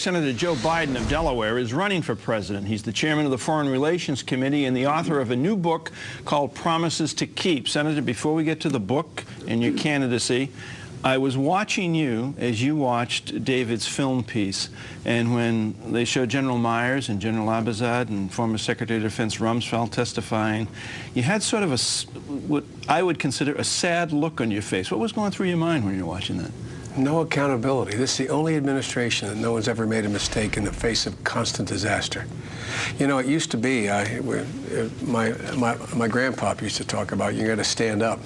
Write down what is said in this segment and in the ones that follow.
Senator Joe Biden of Delaware is running for president. He's the chairman of the Foreign Relations Committee and the author of a new book called Promises to Keep. Senator, before we get to the book and your candidacy, I was watching you as you watched David's film piece, and when they showed General Myers and General Abazad and former Secretary of Defense Rumsfeld testifying, you had sort of what I would consider a sad look on your face. What was going through your mind when you were watching that? No accountability. This is the only administration that no one's ever made a mistake in the face of constant disaster. You know, it used to be, my grandpop used to talk about, you got to stand up.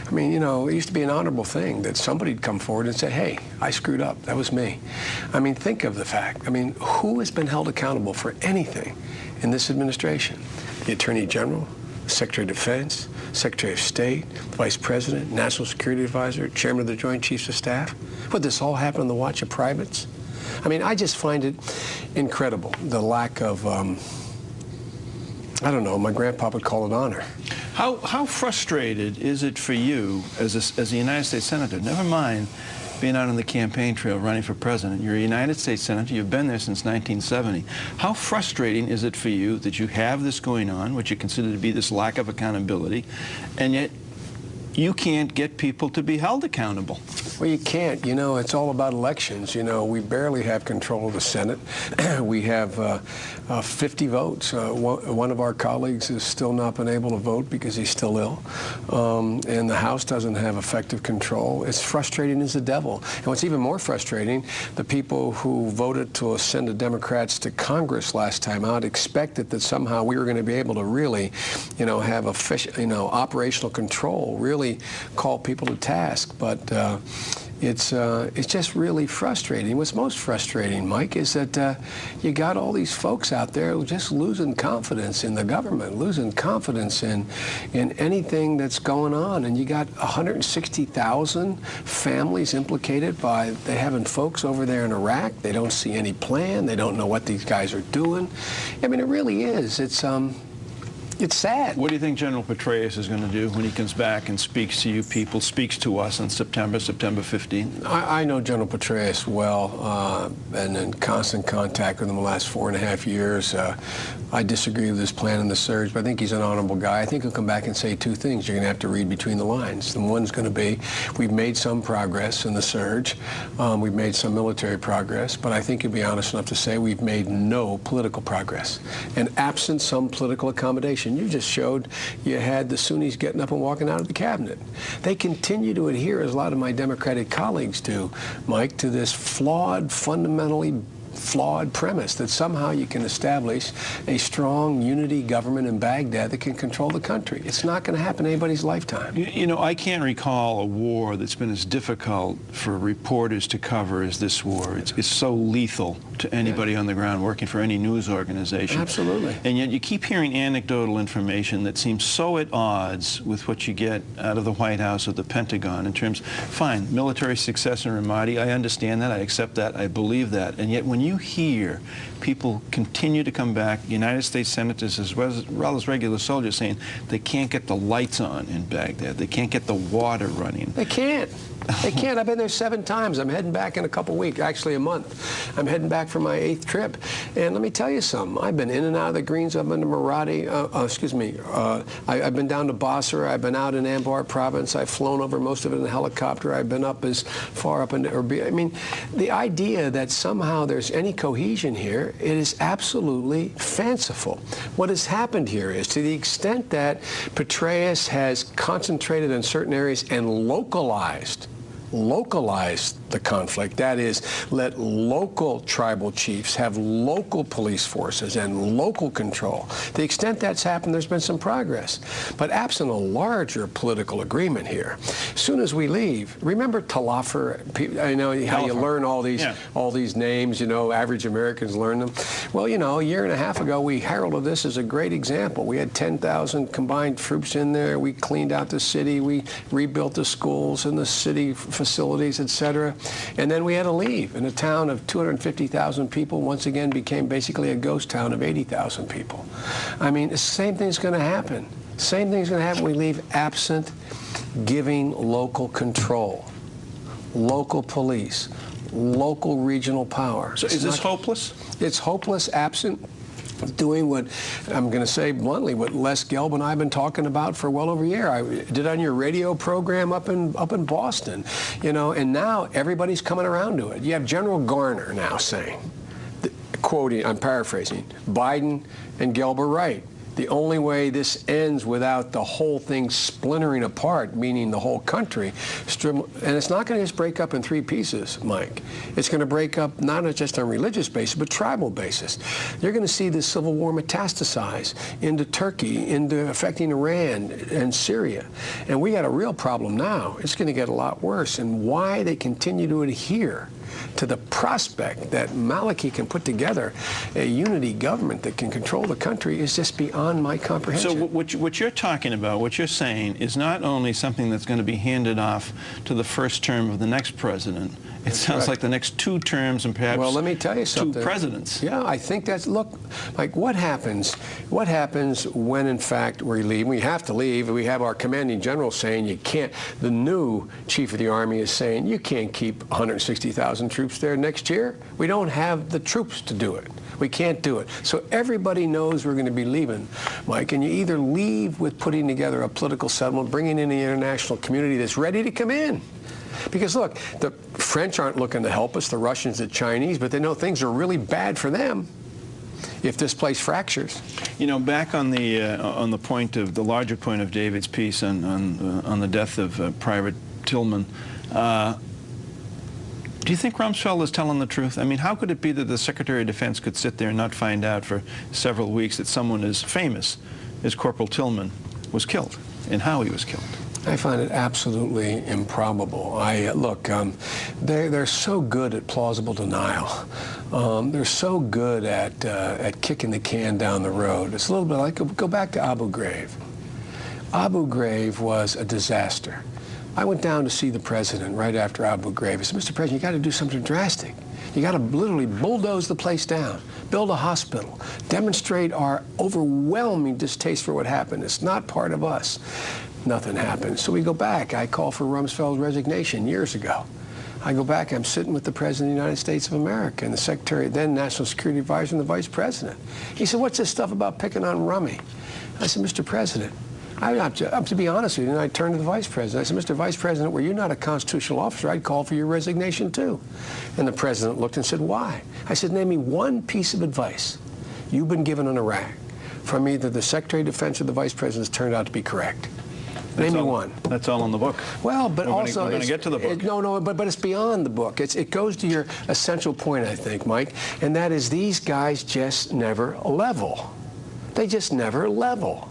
I mean, you know, it used to be an honorable thing that somebody'd come forward and say, hey, I screwed up. That was me. I mean, think of the fact. I mean, who has been held accountable for anything in this administration? The Attorney General, Secretary of Defense, Secretary of State, Vice President, National Security Advisor, Chairman of the Joint Chiefs of Staff. Would this all happen on the watch of privates? I mean, I just find it incredible, the lack of, I don't know, my grandpa would call it honor. How frustrated is it for you as a United States Senator, never mind being out on the campaign trail running for president? You're a United States Senator. You've been there since 1970. How frustrating is it for you that you have this going on, what you consider to be this lack of accountability, and yet you can't get people to be held accountable? Well, you can't. You know, it's all about elections. You know, we barely have control of the Senate. We have 50 votes. One of our colleagues has still not been able to vote because he's still ill. And the House doesn't have effective control. It's frustrating as the devil. And what's even more frustrating, the people who voted to send the Democrats to Congress last time out expected that somehow we were going to be able to really, you know, have operational control, really call people to task. But it's just really frustrating. What's most frustrating, Mike, is that you got all these folks out there who just losing confidence in the government, losing confidence in anything that's going on. And you got 160,000 families implicated by having folks over there in Iraq. They don't see any plan. They don't know what these guys are doing. I mean, it really is. It's sad. What do you think General Petraeus is going to do when he comes back and speaks to you people, speaks to us on September 15th? I know General Petraeus well, and in constant contact with him the last 4.5 years. I disagree with his plan in the surge, but I think he's an honorable guy. I think he'll come back and say two things you're going to have to read between the lines. And one's going to be, we've made some progress in the surge. We've made some military progress, but I think he'll be honest enough to say we've made no political progress. And absent some political accommodation, you just showed you had the Sunnis getting up and walking out of the cabinet. They continue to adhere, as a lot of my Democratic colleagues do, Mike, to this fundamentally flawed premise that somehow you can establish a strong unity government in Baghdad that can control the country. It's not going to happen in anybody's lifetime. You know, I can't recall a war that's been as difficult for reporters to cover as this war. It's so lethal to anybody on the ground working for any news organization. Absolutely. And yet you keep hearing anecdotal information that seems so at odds with what you get out of the White House or the Pentagon in terms, fine, military success in Ramadi, I understand that, I accept that, I believe that, and yet when you hear people continue to come back, United States senators as well as regular soldiers, saying they can't get the lights on in Baghdad, they can't get the water running. They can't. They can't. I've been there 7 times. I'm heading back in a couple weeks, actually a month. I'm heading back for my 8th trip. And let me tell you something. I've been in and out of the Greens. I've been to Maradi. I've been down to Basra. I've been out in Anbar province. I've flown over most of it in a helicopter. I've been up as far up into Erbil. I mean, the idea that somehow there's any cohesion here, it is absolutely fanciful. What has happened here is, to the extent that Petraeus has concentrated in certain areas and localized the conflict. That is, let local tribal chiefs have local police forces and local control. To the extent that's happened, there's been some progress. But absent a larger political agreement here, as soon as we leave, remember Talafer? I know how you learn all these names, you know, average Americans learn them. Well, you know, a year and a half ago, we heralded this as a great example. We had 10,000 combined troops in there. We cleaned out the city. We rebuilt the schools and the city facilities, etc. And then we had to leave. And a town of 250,000 people once again became basically a ghost town of 80,000 people. I mean, the same thing's going to happen. Same thing's going to happen when we leave, absent giving local control, local police, local regional power. So is this hopeless? It's hopeless, absent doing what, I'm going to say bluntly, what Les Gelb and I have been talking about for well over a year. I did on your radio program up in Boston, you know, and now everybody's coming around to it. You have General Garner now saying, quoting, I'm paraphrasing, Biden and Gelb are right. The only way this ends without the whole thing splintering apart, meaning the whole country, and it's not going to just break up in 3 pieces, Mike. It's going to break up not just on religious basis, but tribal basis. You're going to see this civil war metastasize into Turkey, into affecting Iran and Syria. And we got a real problem now. It's going to get a lot worse. And why they continue to adhere to the prospect that Maliki can put together a unity government that can control the country is just beyond my comprehension. So what you're talking about, what you're saying, is not only something that's going to be handed off to the first term of the next president. It sounds like the next 2 terms and perhaps well, let me tell you something. 2 presidents. Yeah, I think that's, look, like what happens when in fact we leave? We have to leave. We have our commanding general saying you can't, the new chief of the army is saying you can't keep 160,000 troops there next year. We don't have the troops to do it. We can't do it. So everybody knows we're going to be leaving, Mike, and you either leave with putting together a political settlement, bringing in the international community that's ready to come in. Because look, the French aren't looking to help us, the Russians, the Chinese, but they know things are really bad for them if this place fractures. You know, back on the point of the larger point of David's piece on the death of Private Tillman, do you think Rumsfeld is telling the truth? I mean, how could it be that the Secretary of Defense could sit there and not find out for several weeks that someone as famous as Corporal Tillman was killed and how he was killed? I find it absolutely improbable. Look, they're so good at plausible denial. They're so good at kicking the can down the road. It's a little bit like, go back to Abu Ghraib. Abu Ghraib was a disaster. I went down to see the president right after Abu Ghraib. I said, Mr. President, you got to do something drastic. You got to literally bulldoze the place down, build a hospital, demonstrate our overwhelming distaste for what happened. It's not part of us. Nothing happened. So we go back. I call for Rumsfeld's resignation years ago. I go back. I'm sitting with the President of the United States of America and the Secretary, then National Security Advisor and the Vice President. He said, what's this stuff about picking on Rummy? I said, Mr. President, to be honest with you, and I turned to the Vice President. I said, Mr. Vice President, were you not a constitutional officer, I'd call for your resignation too. And the President looked and said, why? I said, name me one piece of advice you've been given in Iraq from either the Secretary of Defense or the Vice President has turned out to be correct. Name me one. That's all in the book. Well, but we're going to get to the book. No, but it's beyond the book. It goes to your essential point, I think, Mike, and that is these guys just never level. They just never level.